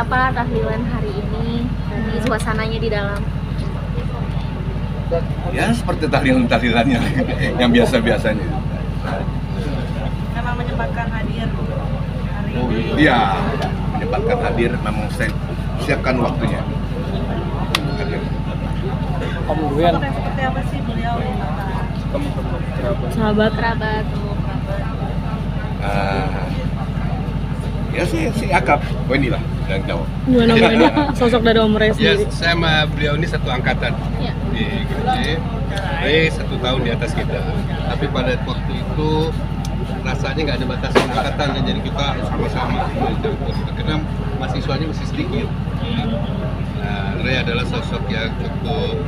apa tahlilan hari ini? Ini suasananya di dalam. Ya seperti tahlilan-tahlilannya yang biasa-biasanya. Memang menyempatkan hadir hari ini. Iya, menyempatkan hadir, memang saya siapkan waktunya. Hadir. Om Duyan, Seperti apa sih beliau? teman-teman kerabat. Kerabat. Ya si Akap, inilah yang jawab. Gimana Om Rey? Sosok dari Om Rey Ya, sendiri. saya sama beliau ini satu angkatan Ya. di GC. Rey 1 tahun di atas kita. Tapi pada waktu itu rasanya nggak ada batasan angkatan, jadi kita sama-sama karena mahasiswanya masih sedikit. Nah, Rey adalah sosok yang cukup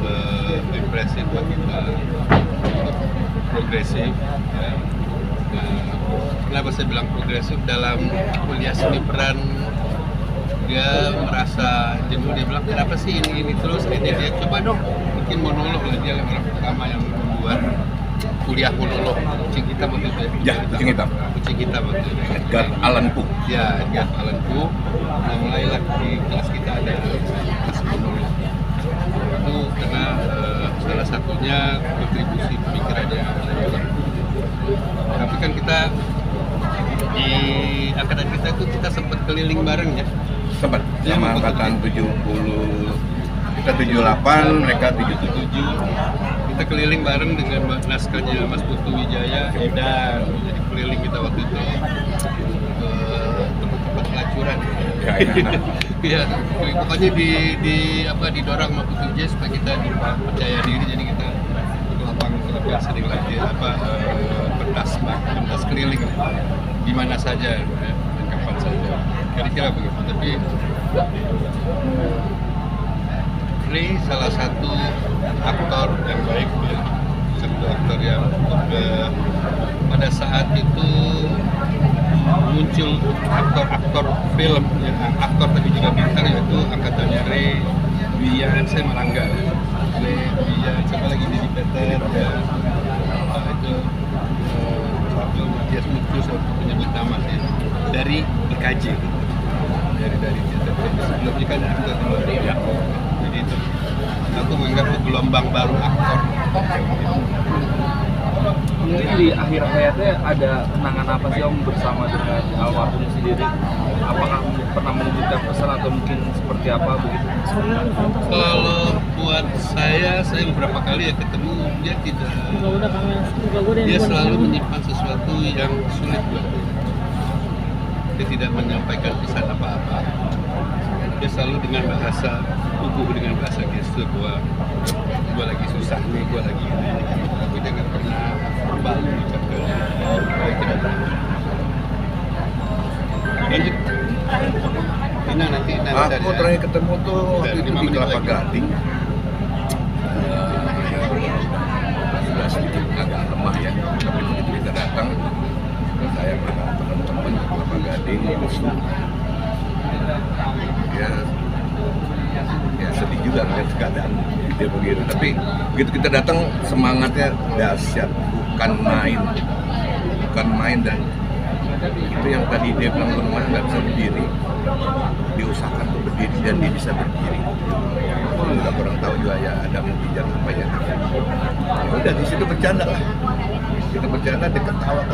impresif buat kita, progresif. Ya. Nah, kenapa saya bilang progresif? Dalam kuliah seni peran dia merasa jenuh, dia bilang kenapa sih ini terus, akhirnya dia coba dong bikin monolog lah. Dia orang pertama yang membuat kuliah monolog Kucing Hitam waktu itu Ya, Kucing Hitam. Kucing Hitam waktu itu. Edgar Allan Poe. Ya, Edgar Allan Poe. Nah, mulailah di kelas kita ada kelas monolog. Itu karena salah satunya kontribusi pemikirannya. Tapi kan kita di angkatan kita itu kita sempat keliling bareng ya. Sempat sama angkatan 70, kita 78, mereka 77. Kita keliling bareng dengan naskahnya Mas Putu Wijaya, Edan. Jadi keliling kita waktu itu ke tempat-tempat pelacuran. Ya. Iya, pokoknya didorong sama Putu Wijaya supaya kita percaya diri. Jadi kita ke lapang sering lagi pentas keliling di mana saja ya, dan kapan saja. Kira-kira begitu. Tapi Rey salah satu aktor yang baik, ya. Satu aktor yang pada saat itu muncul aktor film, ya, aktor tapi juga bintang, yaitu angkatannya Rey, Wiyan, saya Malangga. Rey, Wiyan, siapa lagi di Peter, ya. Itu Matias Mucus untuk menyebut nama ya. Dari IKJ, dari teater. Sebelumnya kan aktor ya. Jadi itu aku menganggap itu gelombang baru aktor. Mungkin di akhir hayatnya ada kenangan apa sih Om bersama dengan almarhum sendiri? Apakah pernah menitipkan pesan atau mungkin seperti apa begitu? Kalau buat saya beberapa kali ya ketemu, dia tidak, dia selalu menyimpan sesuatu yang sulit buat dia. Dia tidak menyampaikan pesan apa-apa. Dia selalu dengan bahasa tubuh, dengan bahasa gestur bahwa gue lagi susah nih, gue lagi ini. Tapi dia nggak pernah verbal mengucapkan. Lanjut. Nanti Aku terakhir ketemu tuh waktu itu di Kelapa Gading. Sudah sedikit agak lemah ya, tapi begitu kita datang, saya bersama teman-teman di Kelapa Gading, ya sedih juga melihat keadaan dia begitu. Tapi begitu kita datang semangatnya dahsyat, bukan main dan itu yang tadi dia bilang teman nggak bisa berdiri, diusahakan untuk berdiri dan dia bisa berdiri. Nggak kurang tahu juga ya ada mujizat apa ya. Ya udah di situ bercanda lah. Kita bercanda, dia ketawa.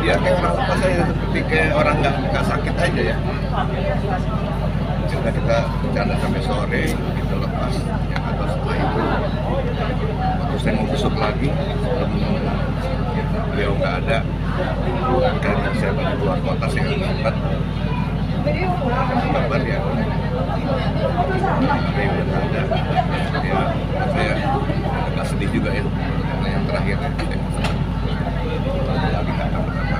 Ya kayak orang apa saya seperti kayak orang nggak sakit aja ya. Sudah kita bercanda sampai sore, kita lepas yang atau setelah itu waktu saya mau besok lagi beliau nggak ada karena saya baru keluar kota, saya nggak kabar ya Rey udah nggak ada ya. Saya agak sedih juga ya karena yang terakhir saya lagi datang pertama.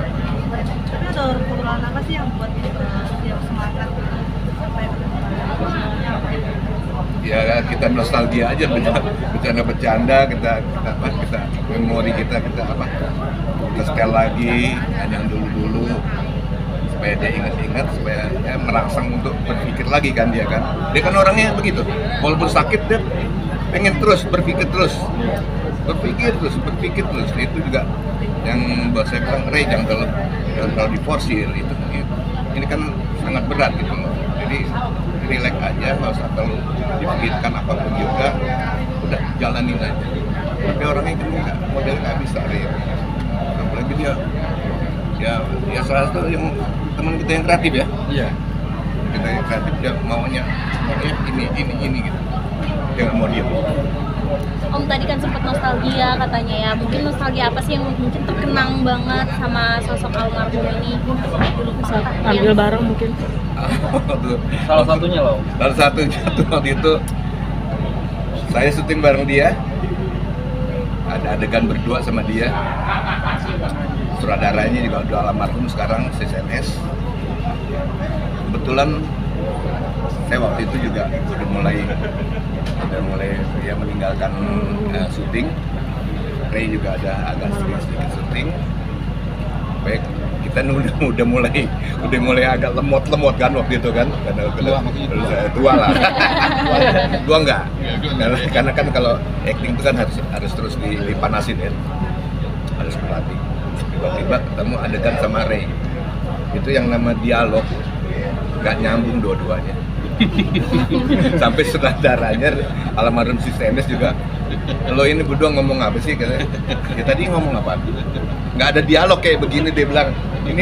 Tapi ada perubahan apa sih yang buat dia semangat sampai Ya kita nostalgia aja, bercanda, kita memori kita setel lagi yang dulu supaya dia ingat-ingat, supaya merangsang untuk berpikir lagi kan dia kan orangnya begitu, walaupun sakit dia pengen terus berpikir terus. Itu juga yang buat saya bilang, Rey jangan terlalu diforsir itu. Ini kan sangat berat gitu loh. Jadi relax aja, nggak usah terlalu dipikirkan apapun juga, udah jalanin aja. Tapi orangnya itu modelnya nggak bisa deh. Apalagi dia ya salah satu yang teman kita yang kreatif ya. Iya. Kita yang kreatif dia maunya ini gitu. Dia nggak mau diam. Om tadi kan sempat nostalgia katanya ya. Mungkin nostalgia apa sih yang mungkin terkenang banget sama sosok almarhum ini? Bisa ambil bareng mungkin. Salah satunya loh. Salah satunya tuh waktu itu saya syuting bareng dia. Ada adegan berdua sama dia. Sutradaranya juga udah almarhum sekarang CSNS. Kebetulan saya waktu itu juga udah mulai ya meninggalkan syuting. Ray juga ada agak sedikit syuting. Baik, kita udah mulai agak lemot kan waktu itu kan, karena tua lah. Gua enggak. Karena kan kalau acting itu kan harus terus dipanasin ya. Harus berlatih. Tiba-tiba ketemu adegan sama Ray. Itu yang nama dialog nggak nyambung dua-duanya. Sampai sutradaranya almarhum si Stendes juga, lo ini berdua ngomong apa sih? Katanya, ya tadi ngomong apa? Nggak ada dialog kayak begini, dia bilang. Ini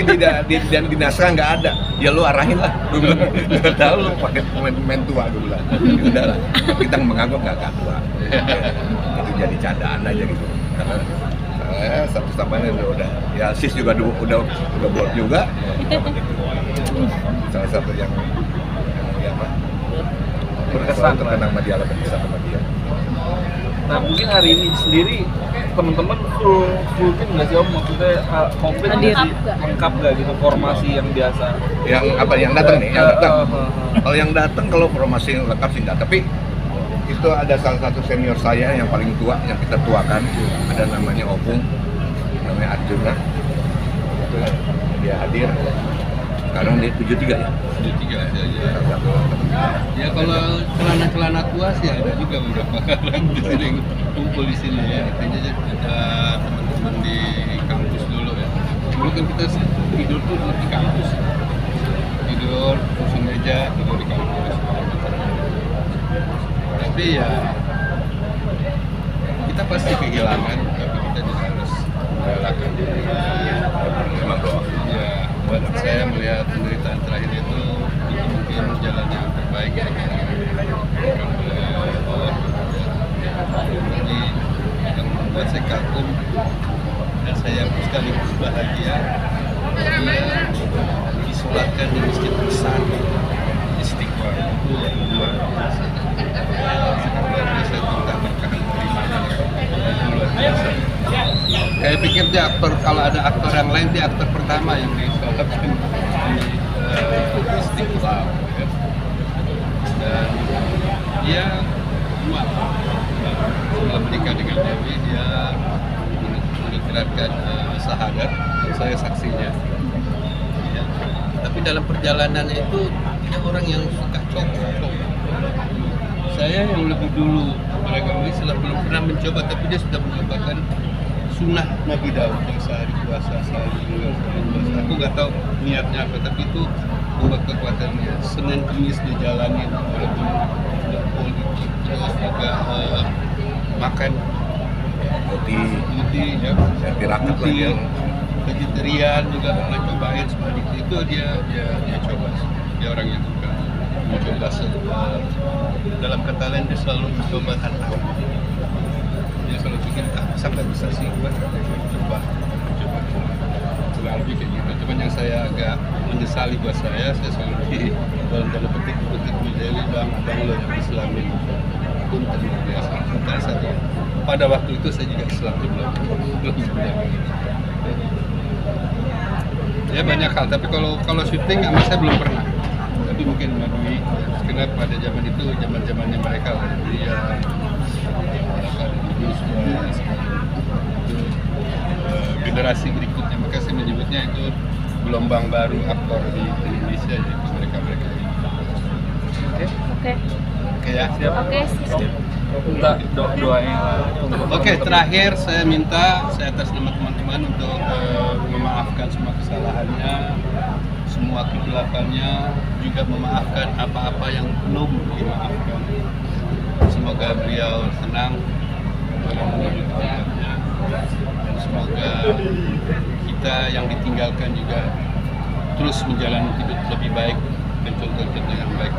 di naskah nggak ada. Ya lo arahin lah. Gue bilang, nggak tahu lo pakai pemain tua. Gue bilang, udah lah. Kita menganggap nggak tua. Itu jadi candaan aja gitu. Karena satu sama lain udah. Ya Sis juga udah board juga. Salah satu yang Berkesan terkenang sama dia, sama dia. Nah mungkin hari ini sendiri teman-teman full tim nggak sih Om? Maksudnya komplit nggak sih? Lengkap nggak gitu formasi yang biasa? Yang apa yang datang nih? Yang datang. Kalau yang datang kalau formasi yang lengkap sih enggak. Tapi itu ada salah satu senior saya yang paling tua yang kita tuakan. Ada namanya Opung, namanya Arjuna. Itu dia hadir. Sekarang dia 73 ya? 73 aja ya. Ya kalau celana tua sih ada juga beberapa orang sering kumpul di sini ya. Intinya ada teman-teman di kampus dulu ya. Dulu kan kita tidur tuh di kampus. Tidur, susun meja, tidur di kampus. Tapi ya kita pasti kehilangan, tapi kita juga harus merelakan. Memang doa. Ya, buat saya melihat penderitaan terakhir itu mungkin jalan yang terbaik yang dilakukan oleh Allah. Jadi yang membuat saya kagum dan saya sekaligus bahagia dia disolatkan di masjid besar Istiqlal itu yang luar biasa. Luar biasa itu tak berkah luar biasa. Kayak pikir dia aktor, kalau ada aktor yang lain dia aktor pertama yang disolatkan di Istiqlal ya. Dan dia setelah menikah dengan Dewi dia mengikrarkan syahadat, saya saksinya ya. Tapi dalam perjalanannya itu dia orang yang suka cokok. Saya yang lebih dulu beragama Islam belum pernah mencoba, tapi dia sudah mencobakan sunnah Nabi Daud yang sehari puasa, sehari puasa. Aku nggak tahu niatnya apa, tapi itu buat kekuatannya. Senin Kamis dijalanin walaupun tidak politik, terus juga makan roti ya, tirakat lah yang vegetarian juga pernah cobain seperti itu. Dia coba, dia orang yang suka mencoba dalam kata lain dia selalu mencoba tantangan. Dia selalu pikir bisa nggak bisa sih gue coba lebih kayak gitu. Cuman yang saya agak menyesali buat saya selalu di dalam petik menjadi bang lo yang Islamin pun terbiasa biasa. Pada waktu itu saya juga Islam belum ya banyak hal, tapi kalau syuting sama saya belum pernah. Tapi mungkin Madui karena pada zaman itu zamannya mereka lah, dia generasi berikutnya, maka saya menyebutnya itu gelombang baru aktor di Indonesia, yaitu mereka. Oke. Oke ya. Siap. Oke. Minta doanya. Oke, terakhir saya minta saya atas nama teman-teman untuk memaafkan semua kesalahannya. semua kegelapannya, juga memaafkan apa-apa yang belum dimaafkan. Semoga beliau tenang dalam menuju kepadanya, dan semoga kita yang ditinggalkan juga terus menjalani hidup lebih baik dan contoh-contoh yang baik